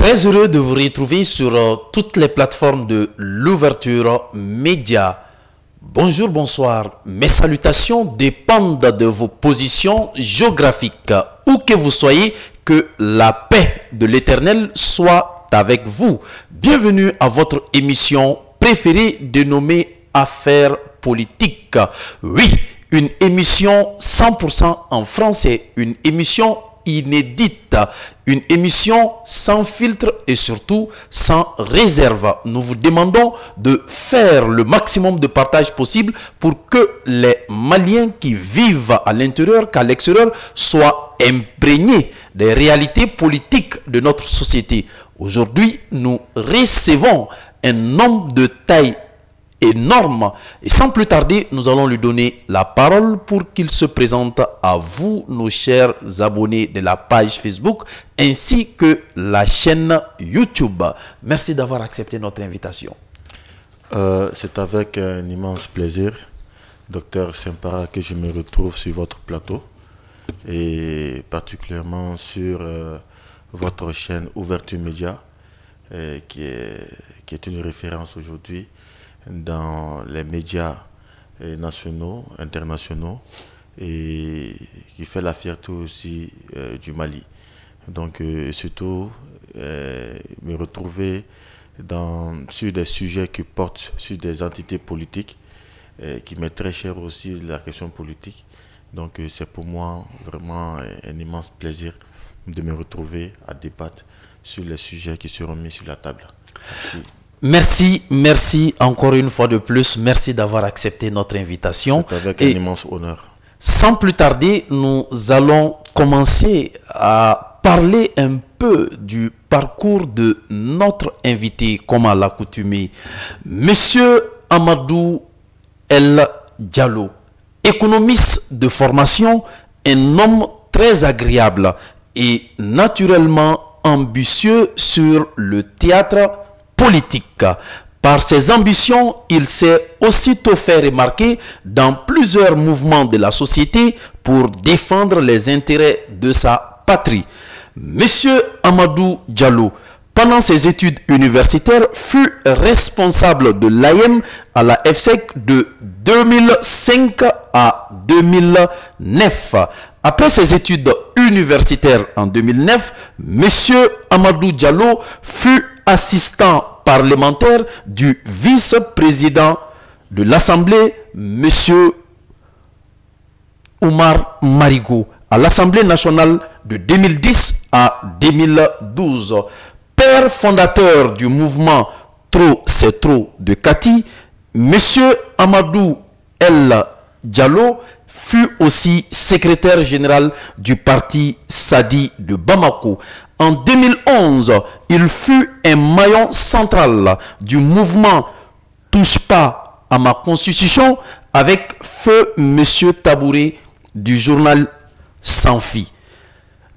Très heureux de vous retrouver sur toutes les plateformes de l'ouverture média. Bonjour, bonsoir. Mes salutations dépendent de vos positions géographiques. Où que vous soyez, que la paix de l'Éternel soit avec vous. Bienvenue à votre émission préférée dénommée Affaires politiques. Oui, une émission 100% en français, une émission inédite, une émission sans filtre et surtout sans réserve. Nous vous demandons de faire le maximum de partage possible pour que les Maliens qui vivent à l'intérieur qu'à l'extérieur soient imprégnés des réalités politiques de notre société. Aujourd'hui, nous recevons un homme de taille énorme et sans plus tarder, nous allons lui donner la parole pour qu'il se présente à vous, nos chers abonnés de la page Facebook ainsi que la chaîne YouTube. Merci d'avoir accepté notre invitation. C'est avec un immense plaisir, Docteur Sempara, que je me retrouve sur votre plateau et particulièrement sur votre chaîne Ouverture Média qui est une référence aujourd'hui dans les médias nationaux, internationaux et qui fait la fierté aussi du Mali. Donc surtout me retrouver sur des sujets qui portent sur des entités politiques qui m'est très cher aussi la question politique. Donc c'est pour moi vraiment un immense plaisir de me retrouver à débattre sur les sujets qui seront mis sur la table. Merci. Merci encore une fois de plus. Merci d'avoir accepté notre invitation. C'est avec un immense honneur. Sans plus tarder, nous allons commencer à parler un peu du parcours de notre invité, comme à l'accoutumée. Monsieur Amadou El Diallo, économiste de formation, un homme très agréable et naturellement ambitieux sur le théâtre politique. Par ses ambitions, il s'est aussitôt fait remarquer dans plusieurs mouvements de la société pour défendre les intérêts de sa patrie. Monsieur Amadou Diallo, pendant ses études universitaires, fut responsable de l'AEM à la FSEC de 2005 à 2009. Après ses études universitaires en 2009, monsieur Amadou Diallo fut assistant parlementaire du vice-président de l'Assemblée, monsieur Oumar Marigo, à l'Assemblée nationale de 2010 à 2012. Père fondateur du mouvement Trop c'est trop de Kati, monsieur Amadou El Diallo fut aussi secrétaire général du parti Sadi de Bamako. En 2011, il fut un maillon central du mouvement Touche pas à ma constitution avec feu monsieur Tabouré du journal Sanfi.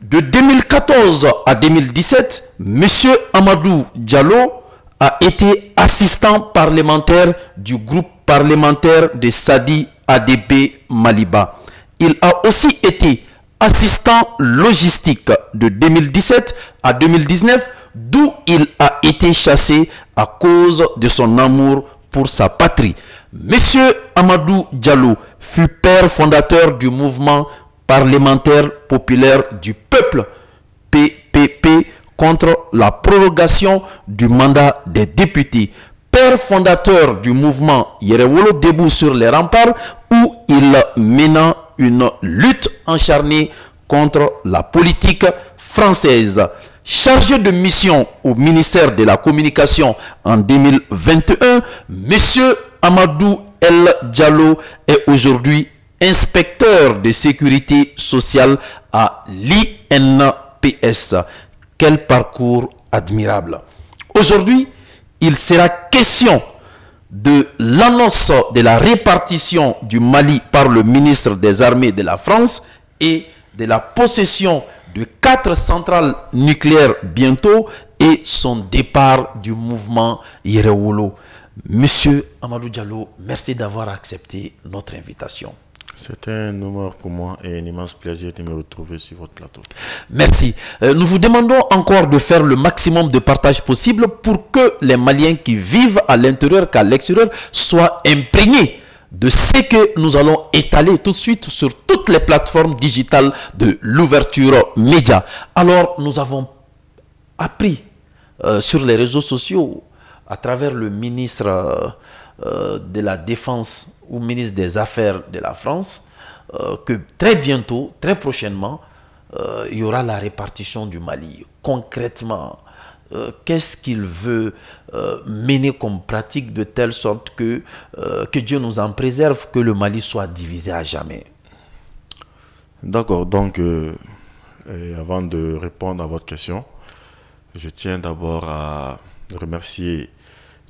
De 2014 à 2017, monsieur Amadou Diallo a été assistant parlementaire du groupe parlementaire de Sadi ADB Maliba. Il a aussi été assistant logistique de 2017 à 2019, d'où il a été chassé à cause de son amour pour sa patrie. Monsieur Amadou Diallo fut père fondateur du mouvement parlementaire populaire du peuple, PPP, contre la prorogation du mandat des députés. Père fondateur du mouvement Yerewolo debout sur les remparts, où il mena une lutte acharnée contre la politique française. Chargé de mission au ministère de la Communication en 2021, monsieur Amadou El Diallo est aujourd'hui inspecteur de sécurité sociale à l'INPS. Quel parcours admirable. Aujourd'hui, il sera question de l'annonce de la répartition du Mali par le ministre des Armées de la France et de la possession de 4 centrales nucléaires bientôt et son départ du mouvement Yerewolo. Monsieur Amadou Diallo, merci d'avoir accepté notre invitation. C'est un honneur pour moi et un immense plaisir de me retrouver sur votre plateau. Merci. Nous vous demandons encore de faire le maximum de partage possible pour que les Maliens qui vivent à l'intérieur qu'à l'extérieur soient imprégnés de ce que nous allons étaler tout de suite sur toutes les plateformes digitales de l'ouverture média. Alors, nous avons appris sur les réseaux sociaux, à travers le ministre de la Défense ou ministre des Affaires de la France, que très bientôt, très prochainement, il y aura la répartition du Mali. Concrètement, qu'est-ce qu'il veut mener comme pratique de telle sorte que Dieu nous en préserve, que le Mali soit divisé à jamais? D'accord, donc avant de répondre à votre question, je tiens d'abord à remercier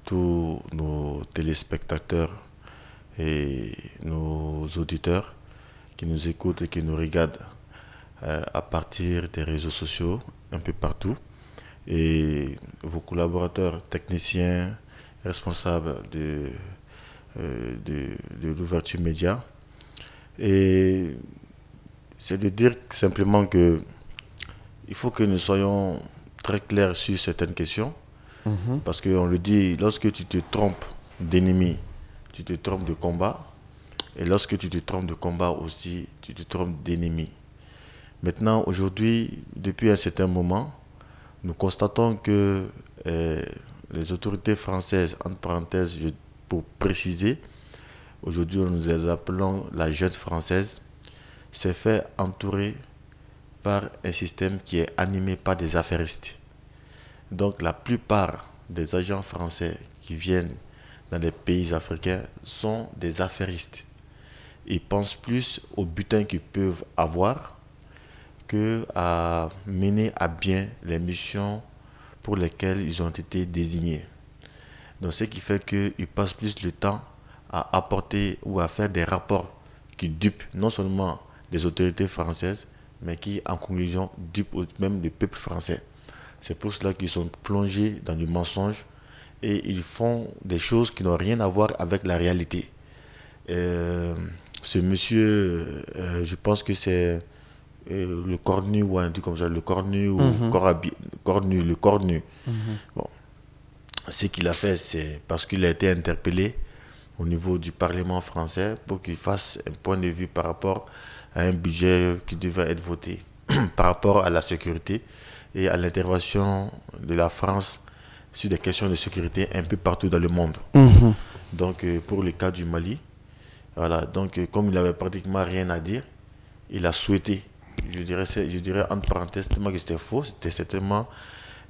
tous nos téléspectateurs et nos auditeurs qui nous écoutent et qui nous regardent à partir des réseaux sociaux, un peu partout, et vos collaborateurs, techniciens, responsables de l'ouverture média. Et c'est de dire simplement que il faut que nous soyons très clairs sur certaines questions. Parce qu'on le dit, lorsque tu te trompes d'ennemi, tu te trompes de combat. Et lorsque tu te trompes de combat aussi, tu te trompes d'ennemi. Maintenant, aujourd'hui, depuis un certain moment, nous constatons que les autorités françaises, entre parenthèses, pour préciser, aujourd'hui nous les appelons la junte française, s'est fait entourer par un système qui est animé par des affairistes. Donc la plupart des agents français qui viennent dans les pays africains sont des affairistes. Ils pensent plus au butin qu'ils peuvent avoir que à mener à bien les missions pour lesquelles ils ont été désignés. Donc ce qui fait qu'ils passent plus le temps à apporter ou à faire des rapports qui dupent non seulement des autorités françaises, mais qui en conclusion dupent même le peuple français. C'est pour cela qu'ils sont plongés dans du mensonge et ils font des choses qui n'ont rien à voir avec la réalité. Ce monsieur, je pense que c'est le cornu ou un truc comme ça, le cornu ou cornu, le cornu. Bon, ce qu'il a fait, c'est parce qu'il a été interpellé au niveau du Parlement français pour qu'il fasse un point de vue par rapport à un budget qui devait être voté par rapport à la sécurité et à l'intervention de la France sur des questions de sécurité un peu partout dans le monde. Donc pour le cas du Mali, voilà, donc comme il n'avait pratiquement rien à dire, il a souhaité, je dirais entre parenthèses, tellement que c'était faux, c'était certainement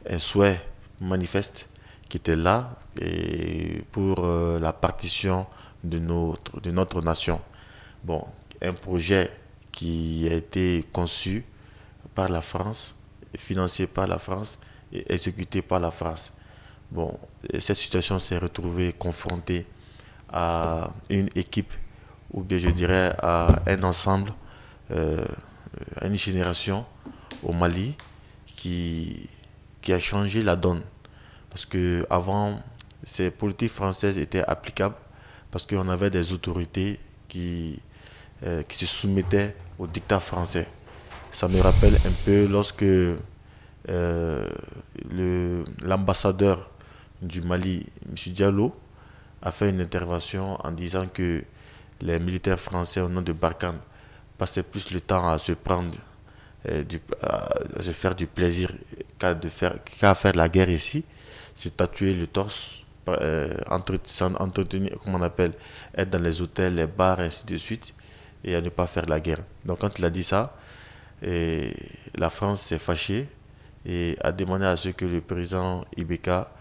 un souhait manifeste qui était là et pour la partition de notre nation. Bon, un projet qui a été conçu par la France, financé par la France et exécuté par la France. Bon, cette situation s'est retrouvée confrontée à une équipe, ou bien je dirais à un ensemble, à une génération au Mali qui a changé la donne. Parce que avant, ces politiques françaises étaient applicables parce qu'on avait des autorités qui se soumettaient au dictat français. Ça me rappelle un peu lorsque l'ambassadeur du Mali, M. Diallo, a fait une intervention en disant que les militaires français au nom de Barkhane passaient plus le temps à se prendre, à se faire du plaisir qu'à faire la guerre ici. C'est tatouer le torse, entretenir, comment on appelle, être dans les hôtels, les bars, ainsi de suite, et à ne pas faire la guerre. Donc quand il a dit ça, la France s'est fâchée et a demandé à ce que le président Ibeka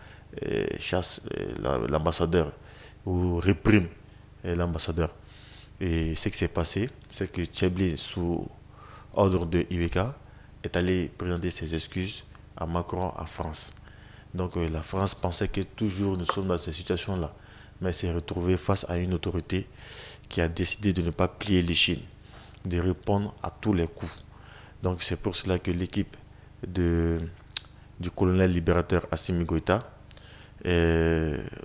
chasse l'ambassadeur ou réprime l'ambassadeur. Et ce qui s'est passé, c'est que Tchebli, sous ordre de Ibeka, est allé présenter ses excuses à Macron, à France. Donc la France pensait que toujours nous sommes dans cette situation-là, mais s'est retrouvée face à une autorité qui a décidé de ne pas plier l'échine, de répondre à tous les coups. Donc c'est pour cela que l'équipe du colonel libérateur Assimi Goïta,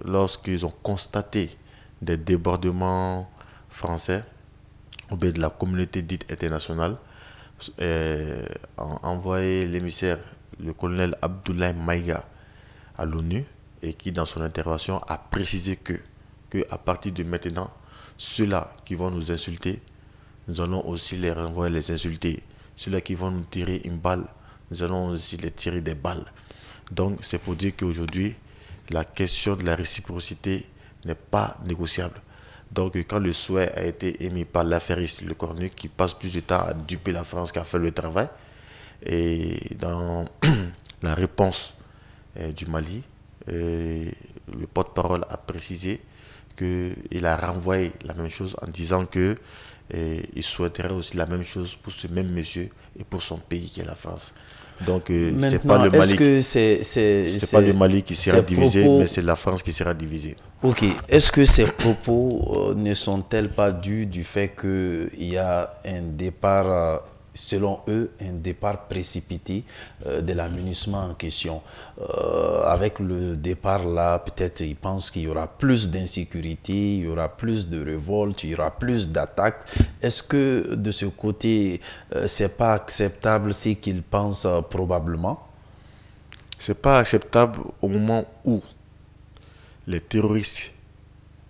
lorsqu'ils ont constaté des débordements français ou bien de la communauté dite internationale, a envoyé l'émissaire, le colonel Abdoulaye Maïga, à l'ONU, et qui, dans son intervention, a précisé que à partir de maintenant, ceux-là qui vont nous insulter, nous allons aussi les renvoyer les insulter. Ceux-là qui vont nous tirer une balle, nous allons aussi les tirer des balles. Donc, c'est pour dire qu'aujourd'hui, la question de la réciprocité n'est pas négociable. Donc, quand le souhait a été émis par l'affairiste Le Cornu, qui passe plus de temps à duper la France qu'à faire le travail, et dans la réponse du Mali, le porte-parole a précisé qu'il a renvoyé la même chose en disant que il souhaiterait aussi la même chose pour ce même monsieur et pour son pays qui est la France. Donc c'est pas le Mali, c'est pas le Mali qui sera divisé, propos... mais c'est la France qui sera divisée. Ok. Est-ce que ces propos ne sont-elles pas dus du fait qu'il y a un départ, selon eux, un départ précipité de l'amunissement en question? Avec le départ là, peut-être ils pensent qu'il y aura plus d'insécurité, il y aura plus de révolte, il y aura plus d'attaques. Est-ce que de ce côté, c'est pas acceptable ce qu'ils pensent probablement? C'est pas acceptable au moment où les terroristes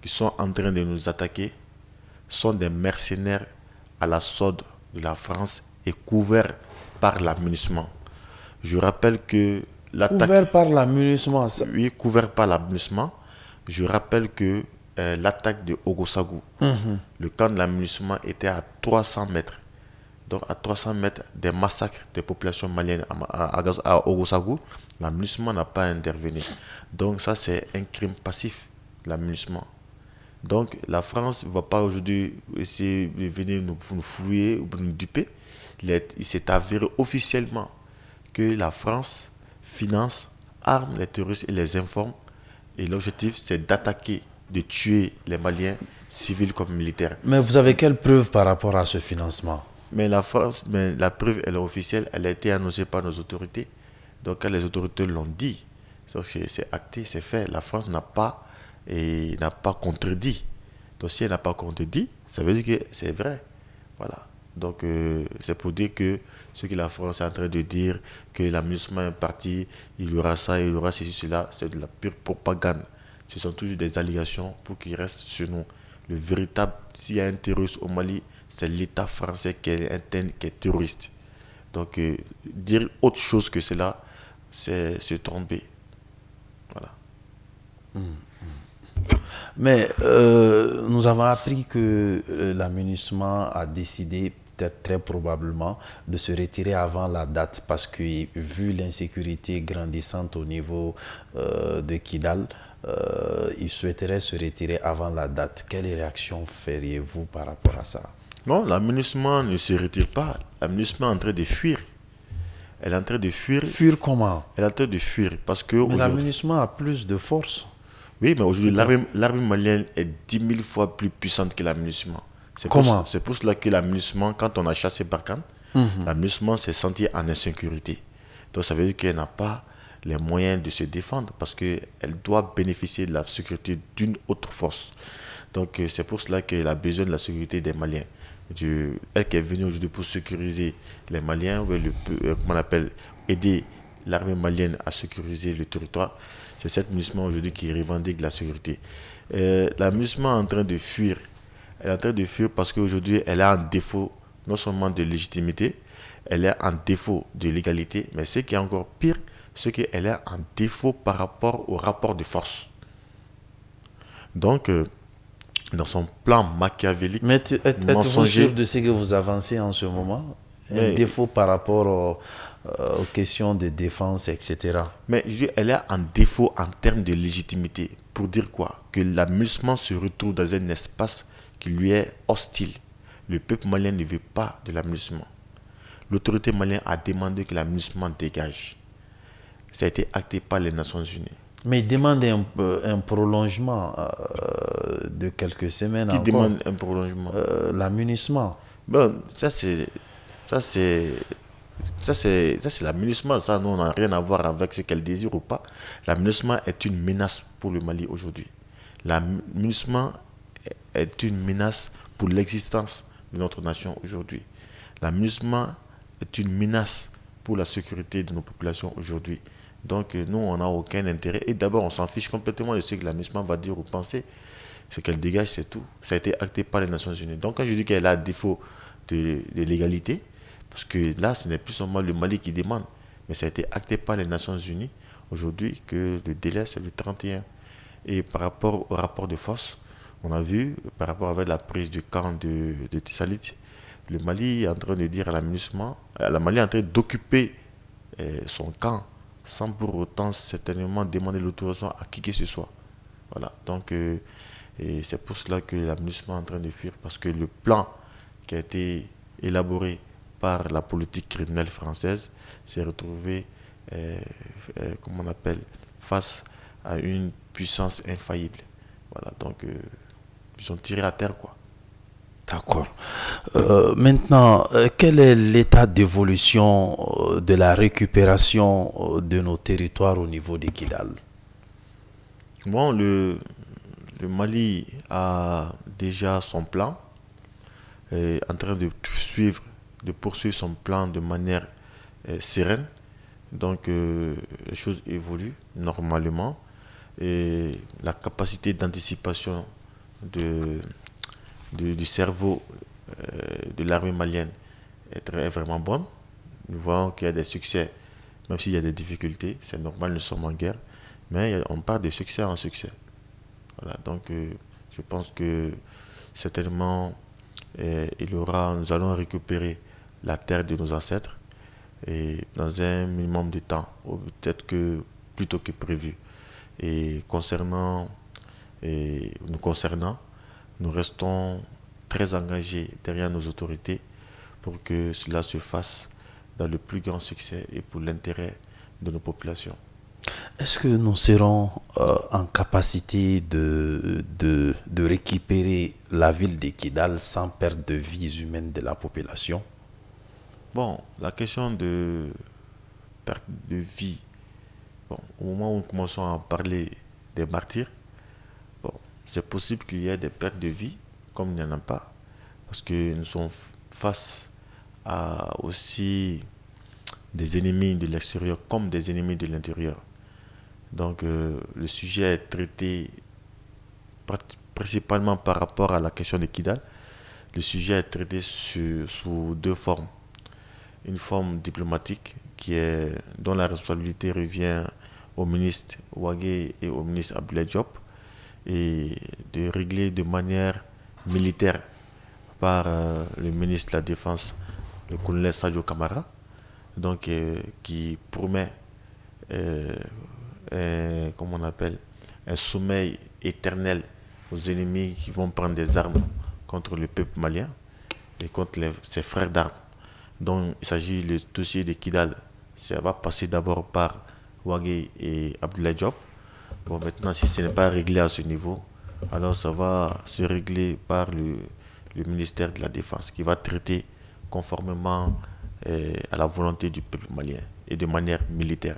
qui sont en train de nous attaquer sont des mercenaires à la solde de la France et couverts par l'amunissement. Je rappelle que l'attaque... Couvert par l'amunissement? Oui, couvert par l'amunissement. Je rappelle que l'attaque de Ogosagou, le camp de l'amunissement était à 300 mètres. Donc à 300 mètres des massacres des populations maliennes à Ogosagou, l'amunissement n'a pas intervenu. Donc ça, c'est un crime passif, l'amunissement. Donc la France ne va pas aujourd'hui essayer de venir nous fouiller ou nous duper. Il s'est avéré officiellement que la France finance, arme les terroristes et les informe. Et l'objectif, c'est d'attaquer, de tuer les Maliens, civils comme militaires. Mais vous avez quelle preuve par rapport à ce financement? Mais la preuve, elle est officielle, elle a été annoncée par nos autorités. Donc quand les autorités l'ont dit, c'est acté, c'est fait. La France n'a pas contredit. Donc si elle n'a pas contredit, ça veut dire que c'est vrai. Voilà. Donc c'est pour dire que ce que la France est en train de dire, que l'amunissement est parti, il y aura ça, il y aura ceci, cela, c'est de la pure propagande. Ce sont toujours des allégations pour qu'ils restent sur nous. Le véritable, s'il y a un terroriste au Mali, c'est l'État français qui est terroriste. Donc dire autre chose que cela, c'est se tromper. Voilà. Mais nous avons appris que l'amunissement a décidé, peut-être très probablement, de se retirer avant la date parce que, vu l'insécurité grandissante au niveau de Kidal, il souhaiterait se retirer avant la date. Quelle réaction feriez-vous par rapport à ça? Non, l'amunissement ne se retire pas. L'amunissement est en train de fuir. Elle est en train de fuir. Fuir comment? Elle est en train de fuir parce que... Mais l'amunissement a plus de force. Oui, mais aujourd'hui, l'armée malienne est 10 000 fois plus puissante que l'amunissement. Comment? C'est pour cela que l'amunissement, quand on a chassé Barkhane, l'amunissement s'est senti en insécurité. Donc ça veut dire qu'elle n'a pas les moyens de se défendre parce qu'elle doit bénéficier de la sécurité d'une autre force. Donc c'est pour cela qu'elle a besoin de la sécurité des Maliens. Elle qui est venue aujourd'hui pour sécuriser les Maliens, ou comment on appelle, aider l'armée malienne à sécuriser le territoire. C'est cet amunissement aujourd'hui qui revendique la sécurité. L'amunissement est en train de fuir. Elle est en train de fuir parce qu'aujourd'hui, elle est en défaut non seulement de légitimité, elle est en défaut de légalité, mais ce qui est encore pire, c'est qu'elle est en défaut par rapport au rapport de force. Donc, dans son plan machiavélique... Mais êtes-vous sûr de ce que vous avancez en ce moment? Un défaut par rapport aux questions de défense, etc. Mais elle est en défaut en termes de légitimité. Pour dire quoi? Que l'amusement se retrouve dans un espace qui lui est hostile. Le peuple malien ne veut pas de l'amusement. L'autorité malienne a demandé que l'amusement dégage. Ça a été acté par les Nations Unies. Mais il demande un prolongement de quelques semaines. Qui demande un prolongement? L'amunissement. Bon, ça c'est l'amunissement. Ça, nous, on n'a rien à voir avec ce qu'elle désire ou pas. L'amunissement est une menace pour le Mali aujourd'hui. L'amunissement est une menace pour l'existence de notre nation aujourd'hui. La MINUSMA est une menace pour la sécurité de nos populations aujourd'hui. Donc nous, on n'a aucun intérêt. Et d'abord, on s'en fiche complètement de ce que la MINUSMA va dire ou penser. Ce qu'elle dégage, c'est tout. Ça a été acté par les Nations Unies. Donc quand je dis qu'elle a défaut de légalité, parce que là, ce n'est plus seulement le Mali qui demande, mais ça a été acté par les Nations Unies aujourd'hui que le délai, c'est le 31. Et par rapport au rapport de force, on a vu, par rapport avec la prise du camp de Tissalit, le Mali est en train de dire à la MINUSMA, la Mali est en train d'occuper son camp sans pour autant certainement demander l'autorisation à qui que ce soit. Voilà, donc et c'est pour cela que la MINUSMA est en train de fuir, parce que le plan qui a été élaboré par la politique criminelle française s'est retrouvé, comme on appelle, face à une puissance infaillible. Voilà, donc ils ont tiré à terre, quoi. D'accord. Maintenant, quel est l'état d'évolution de la récupération de nos territoires au niveau de Kidal? Bon, le Mali a déjà son plan, est en train de poursuivre son plan de manière sereine. Donc les choses évoluent normalement et la capacité d'anticipation du cerveau de l'armée malienne est vraiment bonne. Nous voyons qu'il y a des succès, même s'il y a des difficultés, c'est normal, nous sommes en guerre, mais on part de succès en succès. Voilà, donc je pense que certainement nous allons récupérer la terre de nos ancêtres et dans un minimum de temps, ou peut-être que plus tôt que prévu. Et nous concernant, nous restons très engagés derrière nos autorités pour que cela se fasse dans le plus grand succès et pour l'intérêt de nos populations. Est-ce que nous serons en capacité de récupérer la ville de Kidal sans perte de vies humaines de la population? Bon, la question de perte de vie, bon, au moment où nous commençons à parler des martyrs, bon, c'est possible qu'il y ait des pertes de vie, comme il n'y en a pas, parce que nous sommes face à aussi des ennemis de l'extérieur comme des ennemis de l'intérieur. Donc le sujet est traité principalement par rapport à la question de Kidal. Le sujet est traité sous deux formes. Une forme diplomatique dont la responsabilité revient au ministre Ouagué et au ministre Abdoulaye Diop, et de régler de manière militaire par le ministre de la Défense, le colonel Sadio Kamara, donc qui promet comment on appelle, un sommeil éternel aux ennemis qui vont prendre des armes contre le peuple malien et contre ses frères d'armes. Donc il s'agit du dossier de Kidal. Ça va passer d'abord par Ouagué et Abdoulaye Diop. Bon, maintenant, si ce n'est pas réglé à ce niveau, alors ça va se régler par le ministère de la Défense, qui va traiter conformément à la volonté du peuple malien et de manière militaire.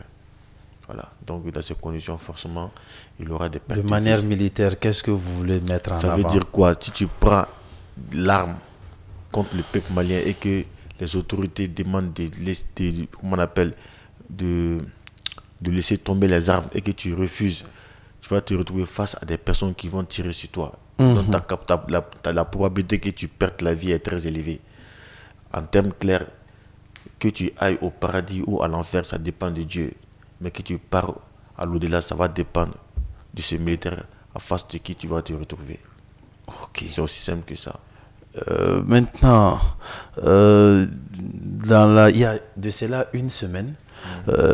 Voilà. Donc dans ces conditions, forcément, il y aura des pertes. De manière militaire, qu'est-ce que vous voulez mettre en avant? Ça veut dire quoi? Si tu prends l'arme contre le peuple malien et que les autorités demandent comment on appelle, de laisser tomber les armes et que tu refuses, tu vas te retrouver face à des personnes qui vont tirer sur toi. Donc la probabilité que tu perdes la vie est très élevée. En termes clairs, que tu ailles au paradis ou à l'enfer, ça dépend de Dieu. Mais que tu pars à l'au-delà, ça va dépendre de ce militaire en face de qui tu vas te retrouver. Okay. C'est aussi simple que ça. Maintenant, il y a de cela une semaine,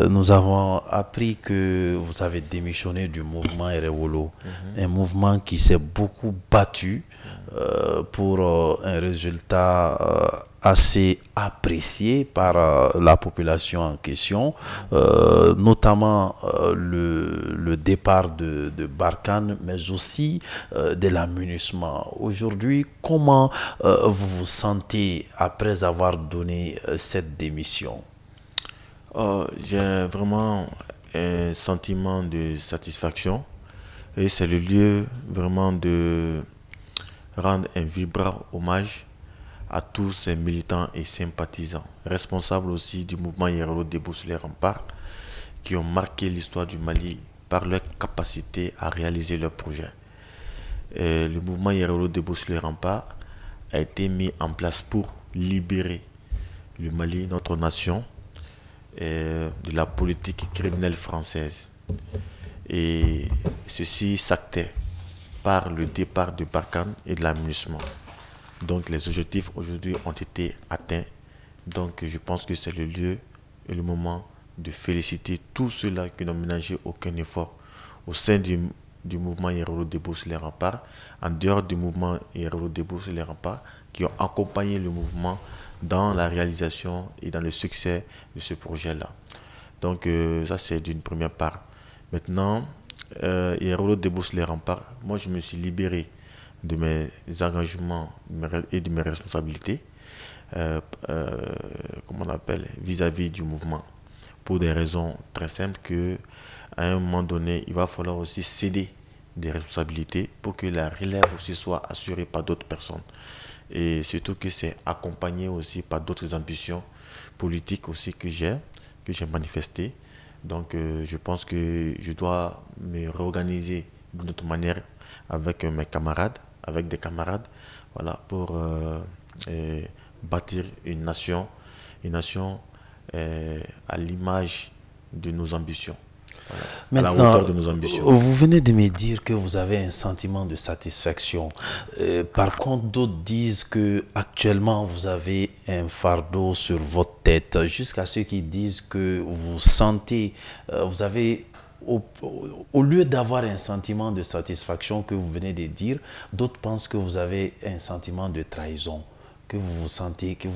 nous avons appris que vous avez démissionné du mouvement Erewolo, un mouvement qui s'est beaucoup battu pour un résultat assez apprécié par la population en question, notamment le départ de Barkhane, mais aussi de la MINUSMA. Aujourd'hui, comment vous vous sentez après avoir donné cette démission? J'ai vraiment un sentiment de satisfaction et c'est le lieu vraiment de rendre un vibrant hommage à tous ces militants et sympathisants, responsables aussi du mouvement Yerolo debout sur les remparts, qui ont marqué l'histoire du Mali par leur capacité à réaliser leurs projets. Le mouvement Yerolo debout sur les remparts a été mis en place pour libérer le Mali, notre nation, de la politique criminelle française. Et ceci s'actait par le départ de Barkhane et de l'amunissement. Donc les objectifs aujourd'hui ont été atteints. Donc je pense que c'est le lieu et le moment de féliciter tous ceux-là qui n'ont ménagé aucun effort au sein du mouvement Yerolo debout sur les remparts, en dehors du mouvement Yerolo debout sur les remparts, qui ont accompagné le mouvement dans la réalisation et dans le succès de ce projet-là. Donc ça c'est d'une première part. Maintenant, Yerolo debout sur les remparts, moi je me suis libéré de mes engagements et de mes responsabilités, comment on appelle, vis-à-vis du mouvement, pour des raisons très simples que à un moment donné, il va falloir aussi céder des responsabilités pour que la relève aussi soit assurée par d'autres personnes. Et surtout que c'est accompagné aussi par d'autres ambitions politiques aussi que j'ai manifestées. Donc je pense que je dois me réorganiser d'une autre manière avec mes camarades, avec des camarades, voilà, pour bâtir une nation à l'image de nos ambitions. Voilà, à la hauteur de nos ambitions. Vous venez de me dire que vous avez un sentiment de satisfaction. Par contre, d'autres disent que actuellement vous avez un fardeau sur votre tête, jusqu'à ceux qui disent que vous sentez, vous avez, au lieu d'avoir un sentiment de satisfaction que vous venez de dire, d'autres pensent que vous avez un sentiment de trahison, que vous sentez que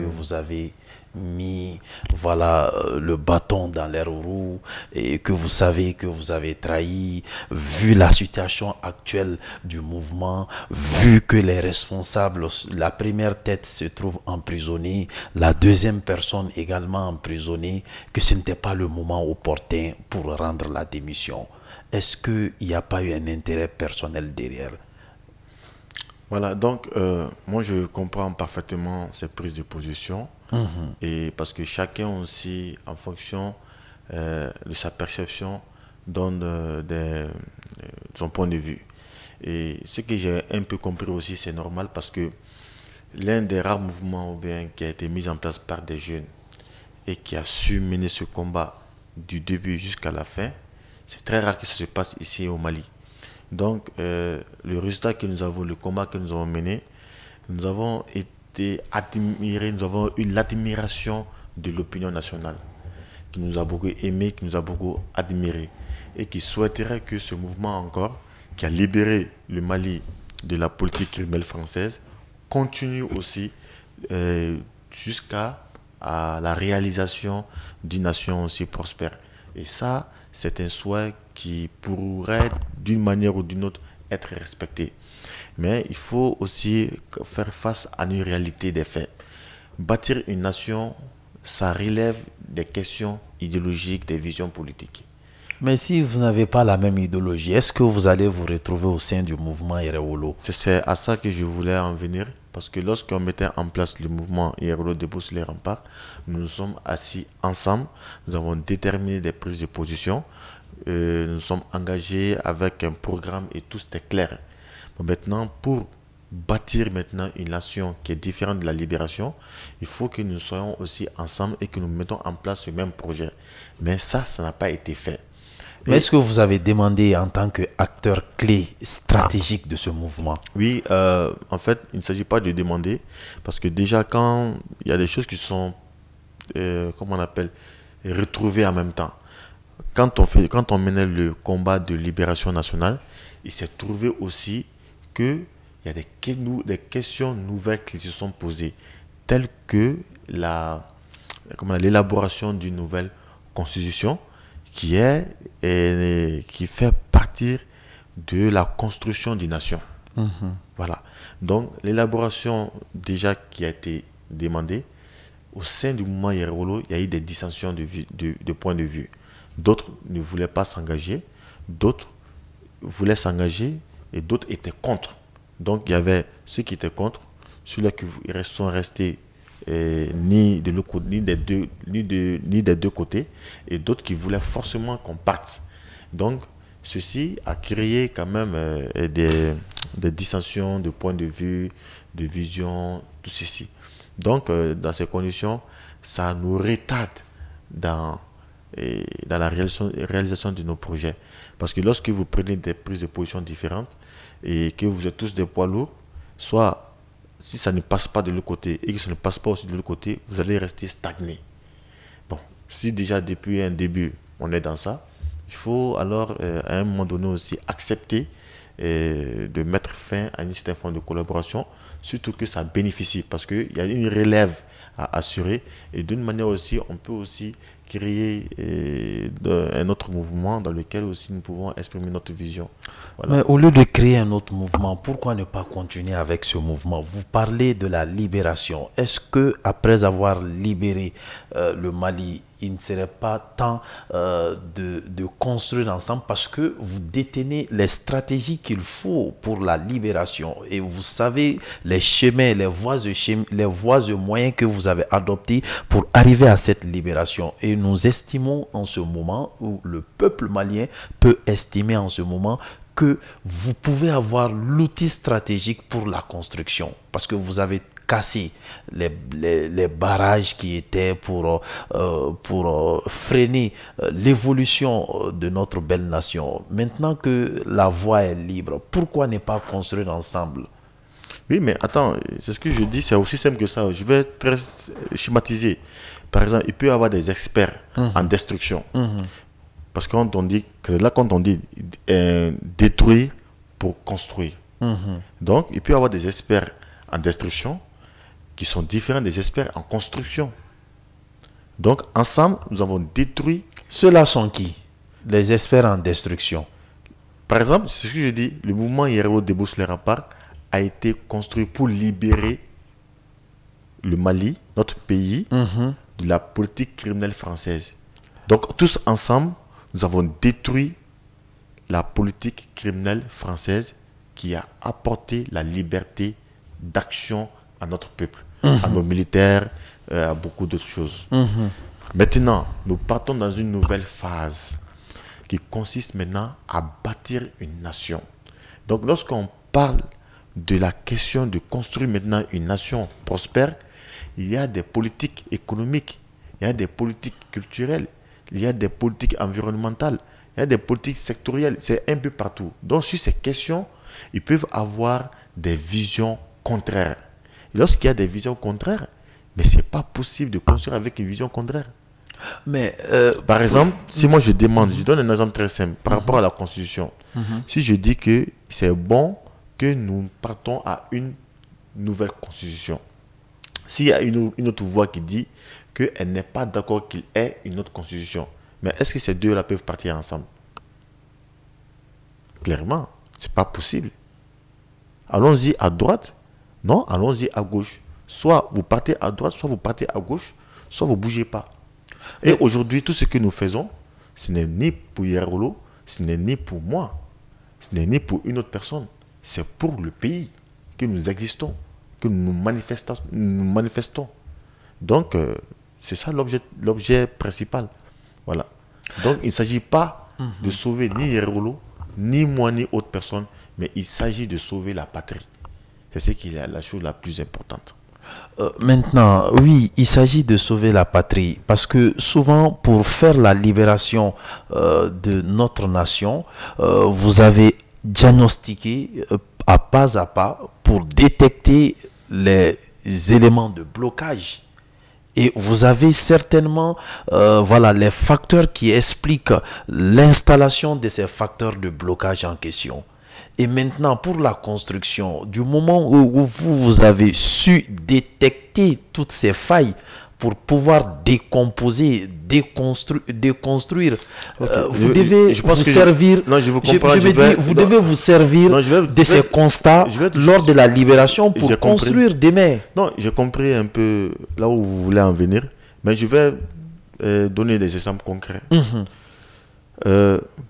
vous avez mis, voilà, le bâton dans les roues, et que vous savez que vous avez trahi, vu la situation actuelle du mouvement, vu que les responsables, la première tête se trouve emprisonnée, la deuxième personne également emprisonnée, que ce n'était pas le moment opportun pour rendre la démission. Est-ce qu'il n'y a pas eu un intérêt personnel derrière? Voilà, donc moi je comprends parfaitement ces prises de position, et parce que chacun aussi, en fonction de sa perception, donne son point de vue. Et ce que j'ai un peu compris aussi, c'est normal, parce que l'un des rares mouvements qui a été mis en place par des jeunes et qui a su mener ce combat du début jusqu'à la fin, c'est très rare que ça se passe ici au Mali. Donc, le résultat que nous avons, le combat que nous avons mené, nous avons été admirés, nous avons eu l'admiration de l'opinion nationale, qui nous a beaucoup aimé, qui nous a beaucoup admiré, et qui souhaiterait que ce mouvement encore, qui a libéré le Mali de la politique criminelle française, continue aussi jusqu'à la réalisation d'une nation aussi prospère. Et ça, c'est un souhait qui pourrait, d'une manière ou d'une autre, être respecté. Mais il faut aussi faire face à une réalité des faits. Bâtir une nation, ça relève des questions idéologiques, des visions politiques. Mais si vous n'avez pas la même idéologie, est-ce que vous allez vous retrouver au sein du mouvement Yerolo? C'est à ça que je voulais en venir, parce que lorsqu'on mettait en place le mouvement Yerolo debout sur les remparts, nous nous sommes assis ensemble, nous avons déterminé des prises de position, nous nous sommes engagés avec un programme et tout c'était clair. Bon, maintenant, pour bâtir maintenant une nation qui est différente de la libération, il faut que nous soyons aussi ensemble et que nous mettons en place ce même projet. Mais ça n'a pas été fait. Mais est-ce que vous avez demandé en tant qu'acteur clé stratégique de ce mouvement? Oui, en fait, il ne s'agit pas de demander, parce que déjà quand il y a des choses qui sont, comment on appelle, retrouvées en même temps. Quand on menait le combat de libération nationale, il s'est trouvé aussi qu'il y a des questions nouvelles qui se sont posées, telles que l'élaboration d'une nouvelle constitution qui fait partir de la construction d'une nation. Voilà. Donc, l'élaboration déjà qui a été demandée, au sein du mouvement Yerolo, il y a eu des dissensions de points de vue. D'autres ne voulaient pas s'engager, d'autres voulaient s'engager et d'autres étaient contre. Donc, il y avait ceux qui étaient contre, ceux-là qui sont restés ni de l'autre côté, ni des deux côtés, et d'autres qui voulaient forcément qu'on parte. Donc, ceci a créé quand même des dissensions de points de vue, de vision, tout ceci. Donc, dans ces conditions, ça nous retarde dans la réalisation de nos projets. Parce que lorsque vous prenez des prises de position différentes et que vous êtes tous des poids lourds, soit si ça ne passe pas de l'autre côté et que ça ne passe pas aussi de l'autre côté, vous allez rester stagné. Bon, si déjà depuis un début, on est dans ça, il faut alors à un moment donné aussi accepter de mettre fin à une certaine forme de collaboration, surtout que ça bénéficie parce qu'il y a une relève à assurer et d'une manière aussi, on peut aussi créer un autre mouvement dans lequel aussi nous pouvons exprimer notre vision. Voilà. Mais au lieu de créer un autre mouvement, pourquoi ne pas continuer avec ce mouvement? Vous parlez de la libération. Est-ce que après avoir libéré le Mali, il ne serait pas temps de construire ensemble parce que vous détenez les stratégies qu'il faut pour la libération et vous savez les chemins, les voies et moyens que vous avez adoptés pour arriver à cette libération. Et nous estimons en ce moment, ou le peuple malien peut estimer en ce moment, que vous pouvez avoir l'outil stratégique pour la construction parce que vous avez cassé les barrages qui étaient pour freiner l'évolution de notre belle nation. Maintenant que la voie est libre, pourquoi ne pas construire ensemble? Oui, mais attends, c'est ce que je dis, c'est aussi simple que ça. Je vais très schématiser. Par exemple, il peut y avoir des experts en destruction. Parce que quand on dit détruire pour construire. Donc, il peut y avoir des experts en destruction qui sont différents des experts en construction. Donc, ensemble, nous avons détruit... Ceux-là sont qui? Les experts en destruction. Par exemple, c'est ce que je dis, le mouvement Yerlo Débouche les remparts a été construit pour libérer le Mali, notre pays, de la politique criminelle française. Donc, tous ensemble, nous avons détruit la politique criminelle française qui a apporté la liberté d'action à notre peuple, à nos militaires, à beaucoup d'autres choses. Maintenant, nous partons dans une nouvelle phase qui consiste maintenant à bâtir une nation. Donc, lorsqu'on parle de la question de construire maintenant une nation prospère, il y a des politiques économiques, il y a des politiques culturelles, il y a des politiques environnementales, il y a des politiques sectorielles, c'est un peu partout. Donc, sur ces questions, ils peuvent avoir des visions contraires. Et lorsqu'il y a des visions contraires, mais ce n'est pas possible de construire avec une vision contraire. Mais par exemple, si moi je demande, je donne un exemple très simple par rapport à la Constitution. Si je dis que c'est bon que nous partons à une nouvelle Constitution, s'il y a une autre voix qui dit qu'elle n'est pas d'accord qu'il y ait une autre Constitution, mais est-ce que ces deux-là peuvent partir ensemble? Clairement, ce n'est pas possible. Allons-y à droite, non, allons-y à gauche. Soit vous partez à droite, soit vous partez à gauche, soit vous ne bougez pas. Et aujourd'hui, tout ce que nous faisons, ce n'est ni pour Yerolo, ce n'est ni pour moi, ce n'est ni pour une autre personne. C'est pour le pays que nous existons, que nous manifestons. Donc, c'est ça l'objet principal. Voilà. Donc, il ne s'agit pas de sauver ni Yerolo, ni moi, ni autre personne, mais il s'agit de sauver la patrie. C'est ce qui est la chose la plus importante. Maintenant, oui, il s'agit de sauver la patrie parce que souvent, pour faire la libération de notre nation, vous avez diagnostiqué à pas pour détecter les éléments de blocage. Et vous avez certainement les facteurs qui expliquent l'installation de ces facteurs de blocage en question. Et maintenant, pour la construction, du moment où vous avez su détecter toutes ces failles pour pouvoir décomposer, déconstruire, vous devez vous servir de ces constats lors de la libération pour construire demain. Non, j'ai compris un peu là où vous voulez en venir, mais je vais donner des exemples concrets.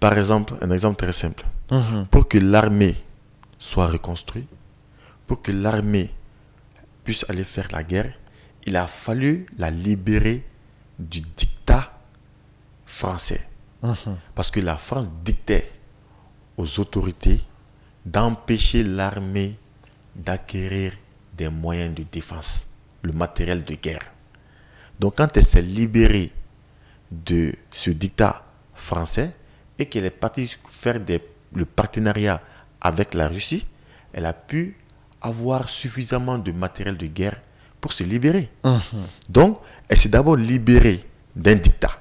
Par exemple, un exemple très simple. Pour que l'armée soit reconstruite, pour que l'armée puisse aller faire la guerre, il a fallu la libérer du dictat français. Parce que la France dictait aux autorités d'empêcher l'armée d'acquérir des moyens de défense, le matériel de guerre. Donc quand elle s'est libérée de ce dictat français et qu'elle est partie faire le partenariat avec la Russie, elle a pu avoir suffisamment de matériel de guerre pour se libérer. Donc, elle s'est d'abord libérée d'un dictat.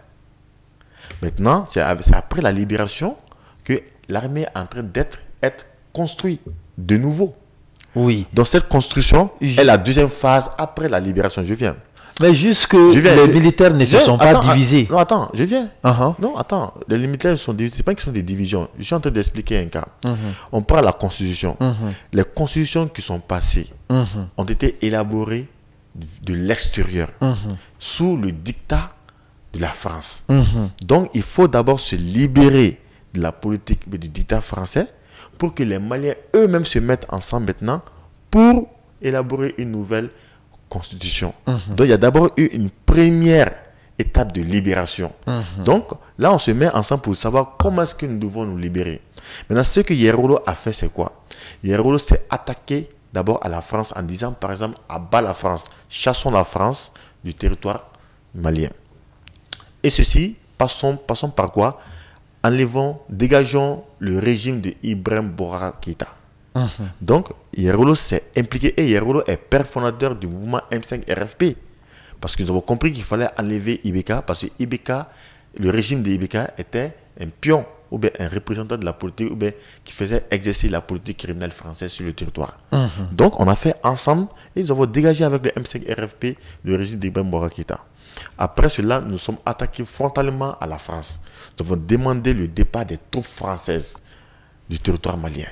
Maintenant, c'est après la libération que l'armée est en train d'être construite de nouveau. Oui. Donc, cette construction est la deuxième phase après la libération. Je viens. Mais jusque les militaires ne se sont pas divisés. Non, attends, je viens. Non, attends, les militaires sont divisés. Ce n'est pas une question de division. Je suis en train d'expliquer un cas. On parle de la constitution. Les constitutions qui sont passées ont été élaborées de l'extérieur, sous le dictat de la France. Donc, il faut d'abord se libérer de la politique du dictat français pour que les Maliens eux-mêmes se mettent ensemble maintenant pour élaborer une nouvelle constitution. Donc, il y a d'abord eu une première étape de libération. Donc, là, on se met ensemble pour savoir comment est-ce que nous devons nous libérer. Maintenant, ce que Yerolo a fait, c'est quoi? Yerolo s'est attaqué d'abord à la France en disant, par exemple, abat la France, chassons la France du territoire malien. Et ceci, passons par quoi? Enlevons, dégageons le régime de Ibrahim Boubacar Keïta. Donc, Yerolo s'est impliqué et Yerolo est père fondateur du mouvement M5 RFP. Parce que nous avons compris qu'il fallait enlever Ibeka, parce que Ibeka, le régime de Ibeka était un pion ou bien un représentant de la politique ou bien qui faisait exercer la politique criminelle française sur le territoire. Donc, on a fait ensemble et nous avons dégagé avec le M5 RFP le régime d'Ibrahim Boubacar Keïta. Après cela, nous sommes attaqués frontalement à la France. Nous avons demandé le départ des troupes françaises du territoire malien.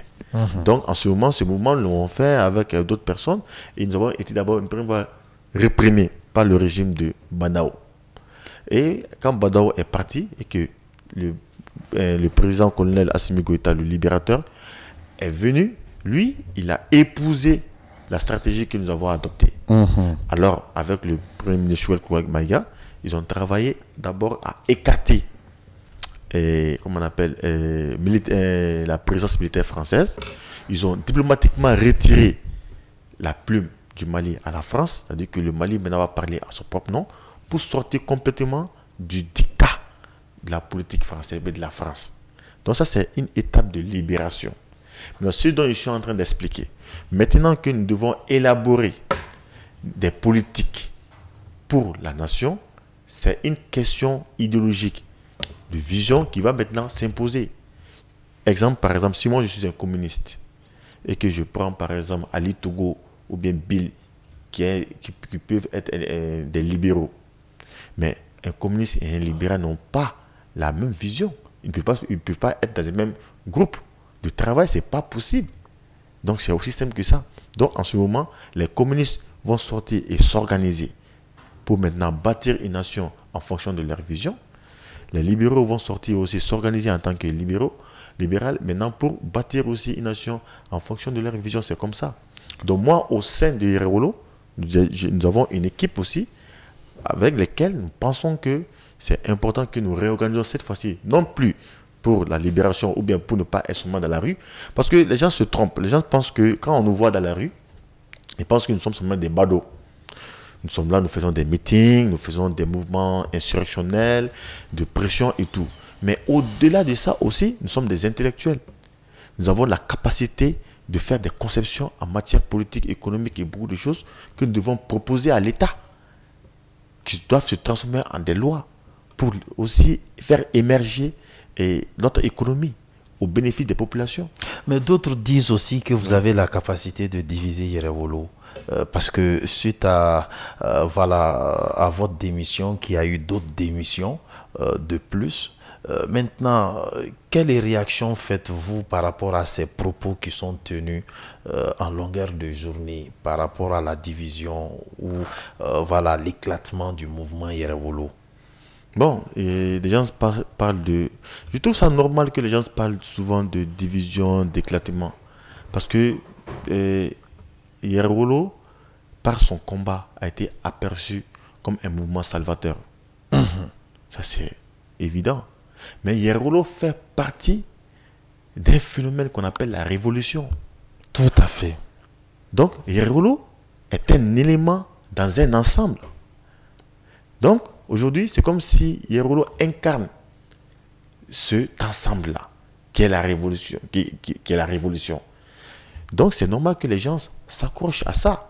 Donc, en ce mouvement, nous l'avons fait avec d'autres personnes et nous avons été d'abord une première fois réprimés par le régime de Banao. Et quand Banao est parti et que le président colonel Assimi Goïta, le libérateur, est venu, lui, il a épousé la stratégie que nous avons adoptée. Alors, avec le premier ministre Chouel Kouag Maïga, ils ont travaillé d'abord à écarter comment on appelle, la présence militaire française. Ils ont diplomatiquement retiré la plume du Mali à la France, c'est-à-dire que le Mali maintenant va parler à son propre nom pour sortir complètement du dictat de la politique française et de la France. Donc ça, c'est une étape de libération. Mais ce dont je suis en train d'expliquer, maintenant que nous devons élaborer des politiques pour la nation, c'est une question idéologique de vision qui va maintenant s'imposer. Par exemple, si moi je suis un communiste et que je prends par exemple Ali Togo ou bien Bill qui peuvent être des libéraux, mais un communiste et un libéral n'ont pas la même vision. Ils ne peuvent pas être dans le même groupe de travail, c'est pas possible. Donc c'est aussi simple que ça. Donc en ce moment, les communistes vont sortir et s'organiser pour maintenant bâtir une nation en fonction de leur vision. Les libéraux vont sortir aussi, s'organiser en tant que libéraux, maintenant pour bâtir aussi une nation en fonction de leur vision. C'est comme ça. Donc moi, au sein de Yerolo, nous avons une équipe aussi avec laquelle nous pensons que c'est important que nous réorganisions cette fois-ci, non plus pour la libération ou bien pour ne pas être seulement dans la rue. Parce que les gens se trompent. Les gens pensent que quand on nous voit dans la rue, ils pensent que nous sommes seulement des badauds. Nous sommes là, nous faisons des meetings, nous faisons des mouvements insurrectionnels, de pression et tout. Mais au-delà de ça aussi, nous sommes des intellectuels. Nous avons la capacité de faire des conceptions en matière politique, économique et beaucoup de choses que nous devons proposer à l'État, qui doivent se transformer en des lois pour aussi faire émerger notre économie au bénéfice des populations. Mais d'autres disent aussi que vous avez la capacité de diviser Yerewolo. Parce que suite à votre démission, qu'il y a eu d'autres démissions de plus, maintenant, quelle réaction faites-vous par rapport à ces propos qui sont tenus en longueur de journée par rapport à la division ou l'éclatement du mouvement Yerewolo? Bon, et les gens parlent de... Je trouve ça normal que les gens parlent souvent de division, d'éclatement. Parce que Yerewolo par son combat, a été aperçu comme un mouvement salvateur. Ça, c'est évident. Mais Yerolo fait partie d'un phénomène qu'on appelle la révolution. Tout à fait. Donc, Yerolo est un élément dans un ensemble. Donc, aujourd'hui, c'est comme si Yerolo incarne cet ensemble-là, qui est la révolution. Qui est la révolution. Donc, c'est normal que les gens s'accrochent à ça.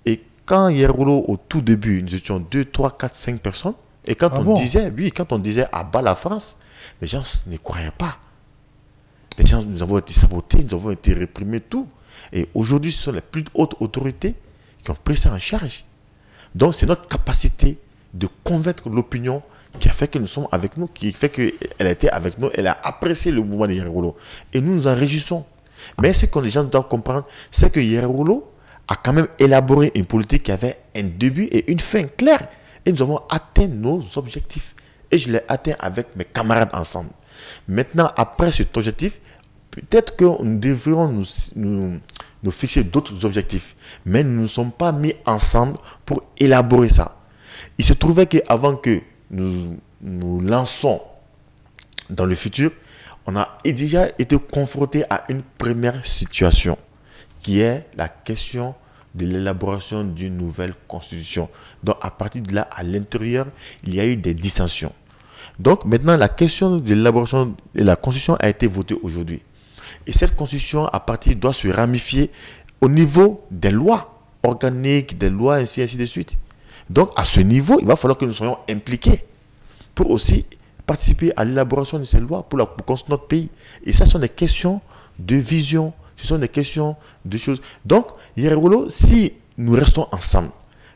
Et quand Yerolo, au tout début, nous étions 2, 3, 4, 5 personnes, et quand quand on disait à bas la France, les gens ne croyaient pas. Les gens, nous avons été sabotés, nous avons été réprimés, tout. Et aujourd'hui, ce sont les plus hautes autorités qui ont pris ça en charge. Donc, c'est notre capacité de convaincre l'opinion qui a fait que nous sommes avec nous, qui fait qu'elle était avec nous, elle a apprécié le mouvement de Yerolo. Et nous nous en réjouissons. Mais ce que les gens doivent comprendre, c'est que Yerolo a quand même élaboré une politique qui avait un début et une fin claire. Et nous avons atteint nos objectifs. Et je l'ai atteint avec mes camarades ensemble. Maintenant, après cet objectif, peut-être que nous devrions nous fixer d'autres objectifs. Mais nous ne nous sommes pas mis ensemble pour élaborer ça. Il se trouvait qu'avant que nous lançons dans le futur, on a déjà été confronté à une première situation qui est la question de l'élaboration d'une nouvelle constitution. Donc, à partir de là, à l'intérieur, il y a eu des dissensions. Donc, maintenant, la question de l'élaboration de la constitution a été votée aujourd'hui. Et cette constitution, à partir, doit se ramifier au niveau des lois organiques, des lois, ainsi de suite. Donc, à ce niveau, il va falloir que nous soyons impliqués pour aussi participer à l'élaboration de ces lois pour construire notre pays. Et ça, ce sont des questions de vision, ce sont des questions de choses. Donc, Yerolo, si nous restons ensemble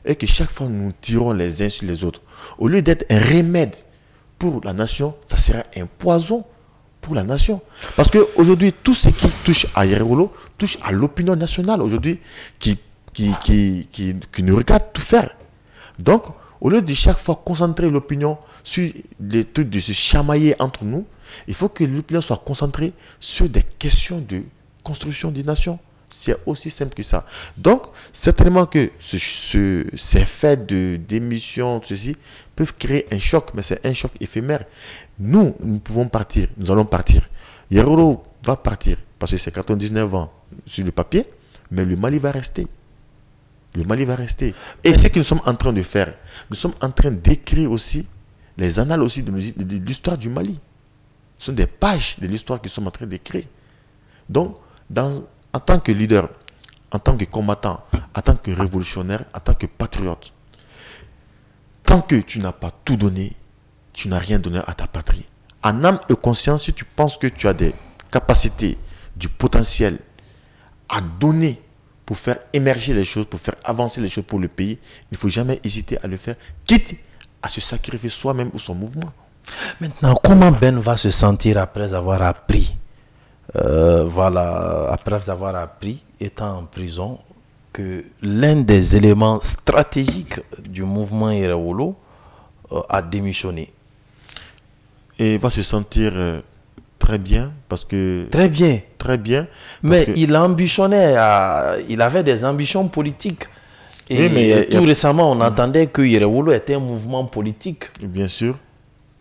et que chaque fois nous tirons les uns sur les autres, au lieu d'être un remède pour la nation, ça sera un poison pour la nation. Parce qu'aujourd'hui, tout ce qui touche à Yerolo touche à l'opinion nationale aujourd'hui qui nous regarde tout faire. Donc, au lieu de chaque fois concentrer l'opinion sur les trucs de se chamailler entre nous, il faut que l'opinion soit concentrée sur des questions de construction des nations. C'est aussi simple que ça. Donc, certainement que ces faits de démission, ceci, peuvent créer un choc, mais c'est un choc éphémère. Nous pouvons partir, nous allons partir. Yerolo va partir, parce que c'est 99 ans sur le papier, mais le Mali va rester. Le Mali va rester. Et ce que nous sommes en train de faire, nous sommes en train d'écrire aussi les annales aussi de l'histoire du Mali. Ce sont des pages de l'histoire que nous sommes en train d'écrire. Donc, en tant que leader, en tant que combattant, en tant que révolutionnaire, en tant que patriote, tant que tu n'as pas tout donné, tu n'as rien donné à ta patrie. En âme et conscience, si tu penses que tu as des capacités, du potentiel à donner pour faire émerger les choses, pour faire avancer les choses pour le pays, il ne faut jamais hésiter à le faire, quitte à se sacrifier soi-même ou son mouvement. Maintenant, comment Ben va se sentir après avoir appris après avoir appris, étant en prison, que l'un des éléments stratégiques du mouvement Yerolo a démissionné? Et il va se sentir très bien, parce que... Très bien. Très bien. Mais il ambitionnait, il avait des ambitions politiques. Et oui, tout récemment, on entendait que Yerolo était un mouvement politique. Bien sûr.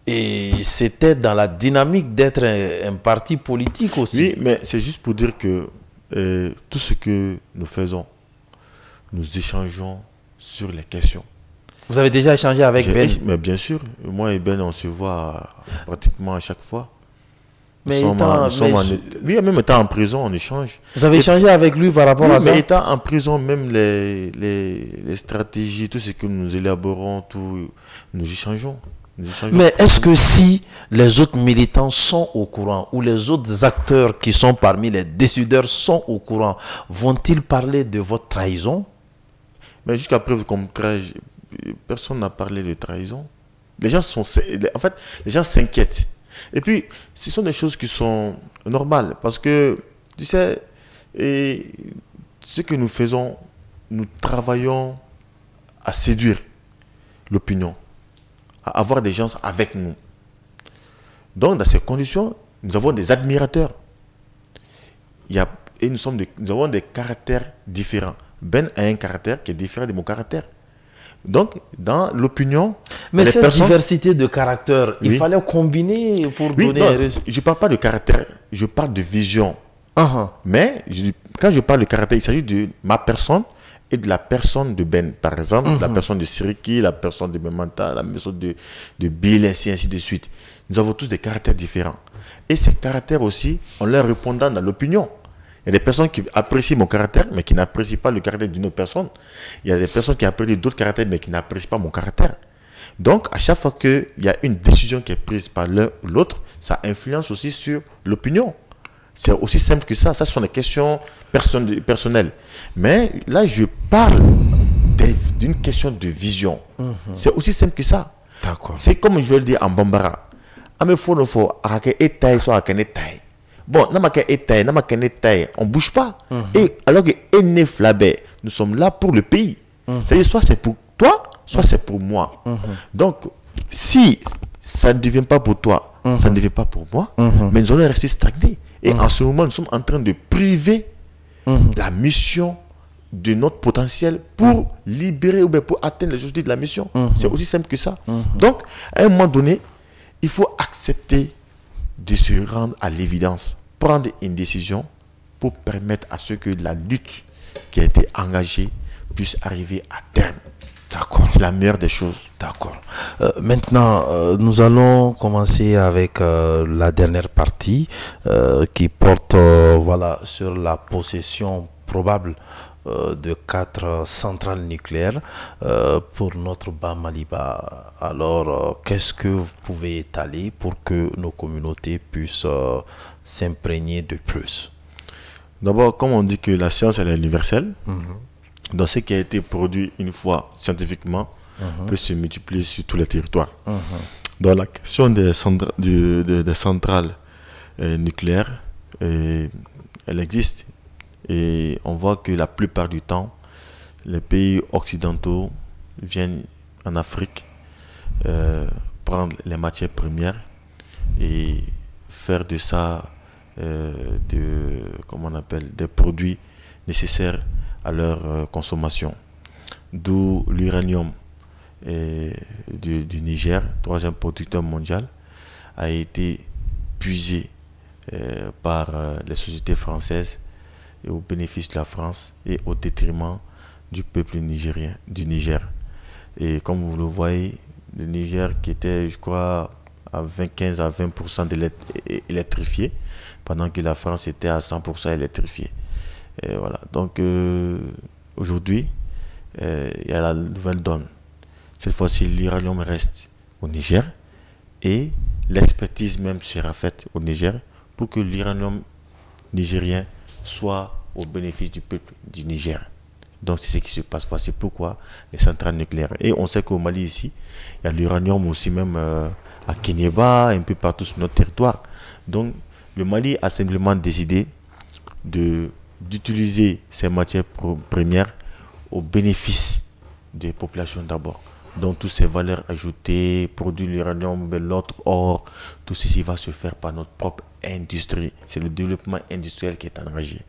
Et c'était dans la dynamique d'être un parti politique aussi. Oui, mais c'est juste pour dire que tout ce que nous faisons, nous échangeons sur les questions. Vous avez déjà échangé avec Ben? Mais bien sûr, moi et Ben, on se voit pratiquement à chaque fois. Mais oui, même étant en prison, on échange. Vous avez échangé avec lui par rapport à ça? Mais étant en prison, même les stratégies, tout ce que nous élaborons, tout, nous échangeons. Mais est-ce que si les autres militants sont au courant ou les autres acteurs qui sont parmi les décideurs sont au courant, vont-ils parler de votre trahison? Mais jusqu'à preuve contraire, personne n'a parlé de trahison. Les gens les gens s'inquiètent. Et puis, ce sont des choses qui sont normales parce que, tu sais, ce que nous faisons, nous travaillons à séduire l'opinion, à avoir des gens avec nous. Donc, dans ces conditions, nous avons des admirateurs. Nous avons des caractères différents. Ben a un caractère qui est différent de mon caractère. Donc, dans l'opinion... Mais cette diversité de caractère, il fallait combiner pour donner... Non, je ne parle pas de caractère, je parle de vision. Mais quand je parle de caractère, il s'agit de ma personne et de la personne de Ben. Par exemple, la personne de Siriki, la personne de Memanta, la personne de Bill, ainsi de suite. Nous avons tous des caractères différents. Et ces caractères aussi, on leur répondant dans l'opinion. Il y a des personnes qui apprécient mon caractère, mais qui n'apprécient pas le caractère d'une autre personne. Il y a des personnes qui apprécient d'autres caractères, mais qui n'apprécient pas mon caractère. Donc, à chaque fois qu'il y a une décision qui est prise par l'un ou l'autre, ça influence aussi sur l'opinion. C'est aussi simple que ça. Ça, ce sont des questions personnelles. Mais là, je parle d'une question de vision. C'est aussi simple que ça. D'accord. C'est comme je vais le dire en bambara. Bon, on ne bouge pas. Et alors que nous sommes là pour le pays. C'est-à-dire, soit c'est pour toi, soit c'est pour moi. Donc, si ça ne devient pas pour toi, ça ne devient pas pour moi, mais nous allons rester stagnés. Et en ce moment, nous sommes en train de priver la mission de notre potentiel pour libérer ou bien pour atteindre les objectifs de la mission. C'est aussi simple que ça. Donc, à un moment donné, il faut accepter de se rendre à l'évidence, prendre une décision pour permettre à ce que la lutte qui a été engagée puisse arriver à terme. D'accord. C'est la meilleure des choses. D'accord. Maintenant, nous allons commencer avec la dernière partie qui porte voilà, sur la possession probable de 4 centrales nucléaires pour notre Bamaliba. Alors, qu'est-ce que vous pouvez étaler pour que nos communautés puissent s'imprégner de plus? D'abord, comme on dit que la science elle est universelle, donc ce qui a été produit une fois scientifiquement peut se multiplier sur tous les territoires. Dans la question des centrales nucléaires, elle existe. Et on voit que la plupart du temps, les pays occidentaux viennent en Afrique prendre les matières premières et faire de ça comment on appelle, des produits nécessaires à leur consommation. D'où l'uranium du Niger, 3e producteur mondial, a été puisé par les sociétés françaises et au bénéfice de la France et au détriment du peuple nigérien, du Niger. Et comme vous le voyez, le Niger qui était, je crois, à 15 à 20% électrifié, pendant que la France était à 100% électrifiée. Et voilà. Donc aujourd'hui, il y a la nouvelle donne. Cette fois-ci, l'uranium reste au Niger et l'expertise même sera faite au Niger pour que l'uranium nigérien soit au bénéfice du peuple du Niger. Donc c'est ce qui se passe. C'est pourquoi les centrales nucléaires. Et on sait qu'au Mali ici, il y a l'uranium aussi même à Kéniéba, un peu partout sur notre territoire. Donc le Mali a simplement décidé d'utiliser ces matières premières au bénéfice des populations d'abord. Donc toutes ces valeurs ajoutées, produits l'uranium, l'autre or, tout ceci va se faire par notre propre industrie. C'est le développement industriel qui est enragé.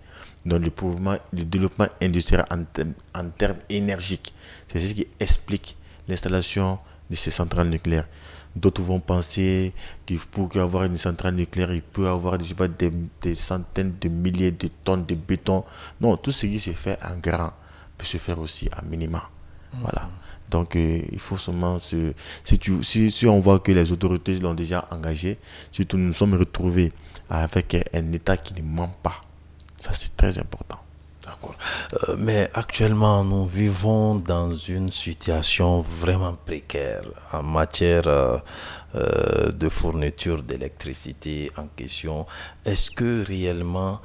Donc le développement industriel en termes énergiques, c'est ce qui explique l'installation de ces centrales nucléaires. D'autres vont penser qu'il pour avoir une centrale nucléaire, il peut avoir des centaines de milliers de tonnes de béton. Non, tout ce qui se fait en grand peut se faire aussi en minima. Voilà. Donc il faut seulement si on voit que les autorités l'ont déjà engagé, surtout nous sommes retrouvés avec un État qui ne ment pas. Ça c'est très important. D'accord. Mais actuellement, nous vivons dans une situation vraiment précaire en matière de fourniture d'électricité en question. Est-ce que réellement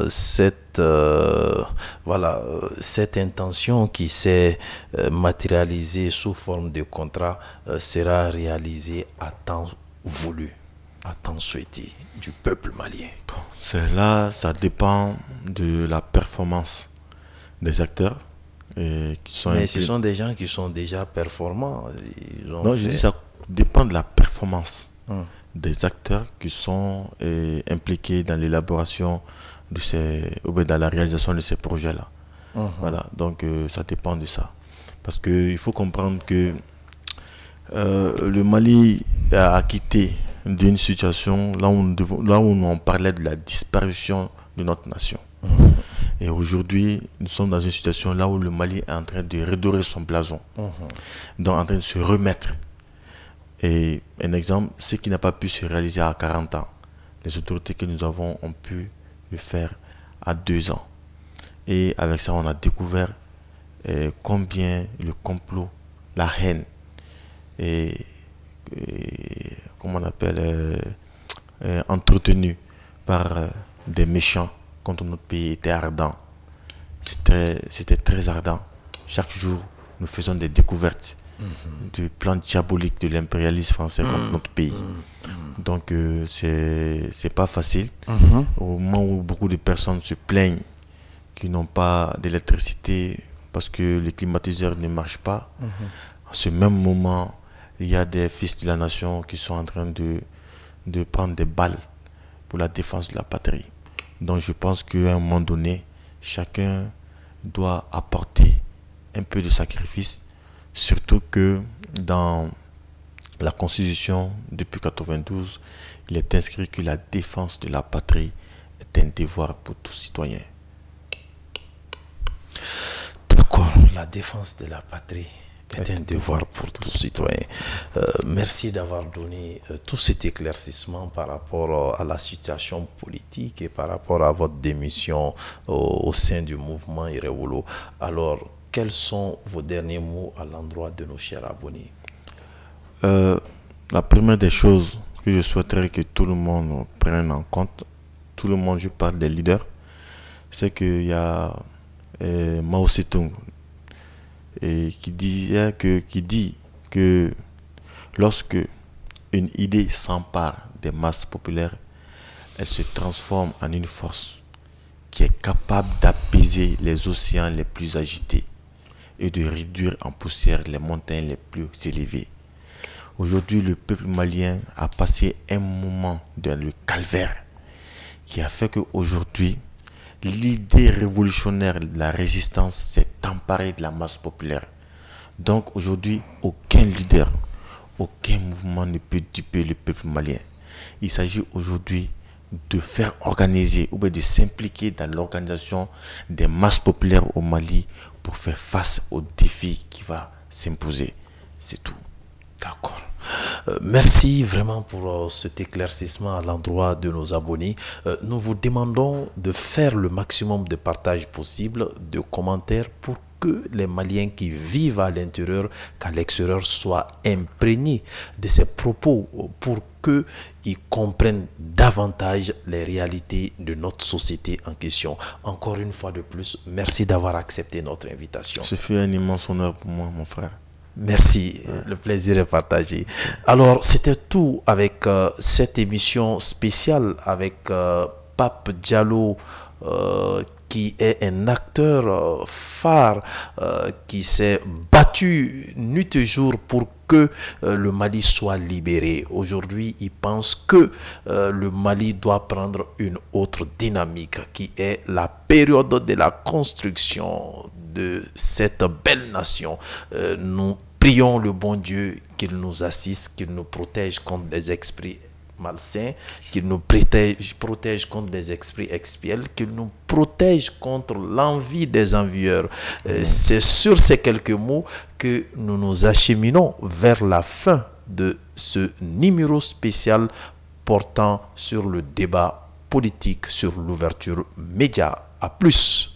cette intention qui s'est matérialisée sous forme de contrat sera réalisée à temps voulu, à temps souhaité du peuple malien? Là, ça dépend de la performance des acteurs. Mais ce sont des gens qui sont déjà performants. Non, je dis ça dépend de la performance des acteurs qui sont impliqués dans l'élaboration de dans la réalisation de ces projets-là. Voilà, donc ça dépend de ça. Parce qu'il faut comprendre que le Mali a quitté d'une situation là où on parlait de la disparition de notre nation. Et aujourd'hui, nous sommes dans une situation là où le Mali est en train de redorer son blason. Donc en train de se remettre. Et un exemple, ce qui n'a pas pu se réaliser à 40 ans. Les autorités que nous avons ont pu le faire à 2 ans. Et avec ça, on a découvert combien le complot, la haine, et comment on appelle, entretenu par des méchants contre notre pays était ardent. C'était très ardent. Chaque jour, nous faisons des découvertes du plan diabolique de l'impérialisme français contre notre pays. Donc, c'est pas facile. Au moment où beaucoup de personnes se plaignent qu'ils n'ont pas d'électricité parce que les climatiseurs ne marchent pas, à ce même moment, il y a des fils de la nation qui sont en train de prendre des balles pour la défense de la patrie. Donc je pense qu'à un moment donné, chacun doit apporter un peu de sacrifice, surtout que dans la Constitution, depuis 1992, il est inscrit que la défense de la patrie est un devoir pour tout citoyen. D'accord, la défense de la patrie est un devoir pour tout citoyen. Merci d'avoir donné tout cet éclaircissement par rapport à la situation politique et par rapport à votre démission au sein du mouvement Irewolo. Alors, quels sont vos derniers mots à l'endroit de nos chers abonnés? La première des choses que je souhaiterais que tout le monde prenne en compte, tout le monde, je parle des leaders, c'est qu'il y a Mao Tse-tung, et qui dit que lorsque une idée s'empare des masses populaires, elle se transforme en une force qui est capable d'apaiser les océans les plus agités et de réduire en poussière les montagnes les plus élevées. Aujourd'hui, le peuple malien a passé un moment dans le calvaire qui a fait qu'aujourd'hui, l'idée révolutionnaire de la résistance s'est emparée de la masse populaire. Donc aujourd'hui, aucun leader, aucun mouvement ne peut duper le peuple malien. Il s'agit aujourd'hui de faire organiser ou bien de s'impliquer dans l'organisation des masses populaires au Mali pour faire face au défi qui va s'imposer. C'est tout. D'accord. Merci vraiment pour cet éclaircissement à l'endroit de nos abonnés. Nous vous demandons de faire le maximum de partage possible, de commentaires pour que les Maliens qui vivent à l'intérieur qu'à l'extérieur soient imprégnés de ces propos pour qu'ils comprennent davantage les réalités de notre société en question. Encore une fois de plus, merci d'avoir accepté notre invitation. Ce fut un immense honneur pour moi, mon frère. Merci, le plaisir est partagé. Alors, c'était tout avec cette émission spéciale avec Pape Diallo, qui est un acteur phare, qui s'est battu nuit et jour pour que le Mali soit libéré. Aujourd'hui, il pense que le Mali doit prendre une autre dynamique, qui est la période de la construction de cette belle nation. Nous prions le bon Dieu qu'il nous assiste, qu'il nous protège contre des esprits malsains, qu'il nous protège contre des esprits expiels, qu'il nous protège contre l'envie des envieurs. C'est sur ces quelques mots que nous nous acheminons vers la fin de ce numéro spécial portant sur le débat politique, sur l'ouverture média. À plus.